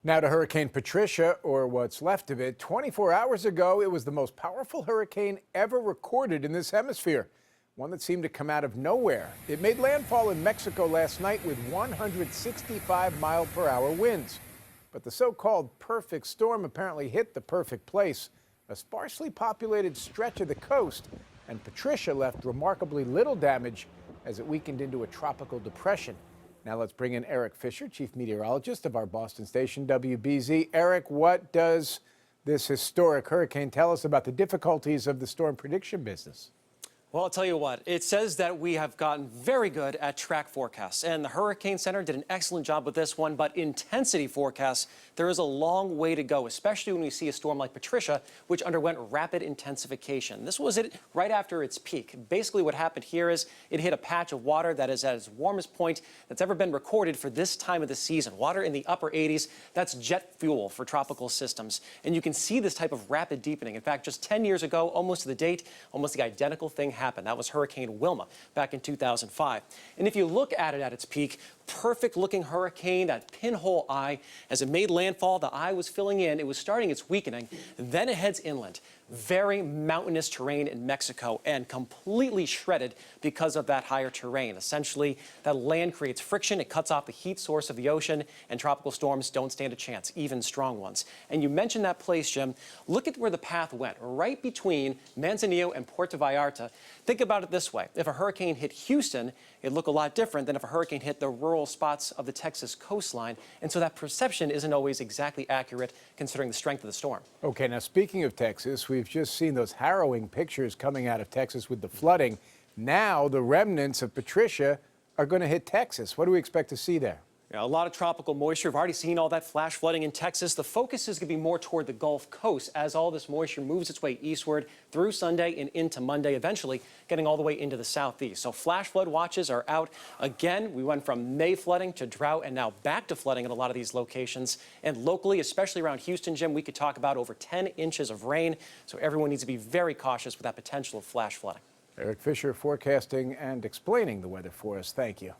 Now to Hurricane Patricia, or what's left of it. 24 hours ago, it was the most powerful hurricane ever recorded in this hemisphere, one that seemed to come out of nowhere. It made landfall in Mexico last night with 165-mile-per-hour winds. But the so-called perfect storm apparently hit the perfect place, a sparsely populated stretch of the coast, and Patricia left remarkably little damage as it weakened into a tropical depression. Now let's bring in Eric Fisher, chief meteorologist of our Boston station, WBZ. Eric, what does this historic hurricane tell us about the difficulties of the storm prediction business? Well, I'll tell you what, it says that we have gotten very good at track forecasts, and the Hurricane Center did an excellent job with this one, but intensity forecasts, there is a long way to go, especially when we see a storm like Patricia, which underwent rapid intensification. This was it right after its peak. Basically what happened here is it hit a patch of water that is at its warmest point that's ever been recorded for this time of the season. Water in the upper 80s, that's jet fuel for tropical systems. And you can see this type of rapid deepening. In fact, just 10 years ago, almost to the date, almost the identical thing happened. That was Hurricane Wilma back in 2005. And if you look at it at its peak, perfect looking hurricane, that pinhole eye, as it made landfall, the eye was filling in, it was starting its weakening, then it heads inland. Very mountainous terrain in Mexico and completely shredded because of that higher terrain. Essentially, that land creates friction, it cuts off the heat source of the ocean, and tropical storms don't stand a chance, even strong ones. And you mentioned that place, Jim. Look at where the path went, right between Manzanillo and Puerto Vallarta. Think about it this way. If a hurricane hit Houston, it'd look a lot different than if a hurricane hit the rural spots of the Texas coastline. And so that perception isn't always exactly accurate considering the strength of the storm. Okay, now speaking of Texas, we've just seen those harrowing pictures coming out of Texas with the flooding. Now the remnants of Patricia are going to hit Texas. What do we expect to see there? Yeah, a lot of tropical moisture. We've already seen all that flash flooding in Texas. The focus is going to be more toward the Gulf Coast as all this moisture moves its way eastward through Sunday and into Monday, eventually getting all the way into the southeast. So flash flood watches are out. Again, we went from May flooding to drought and now back to flooding in a lot of these locations. And locally, especially around Houston, Jim, we could talk about over 10 inches of rain. So everyone needs to be very cautious with that potential of flash flooding. Eric Fisher forecasting and explaining the weather for us. Thank you.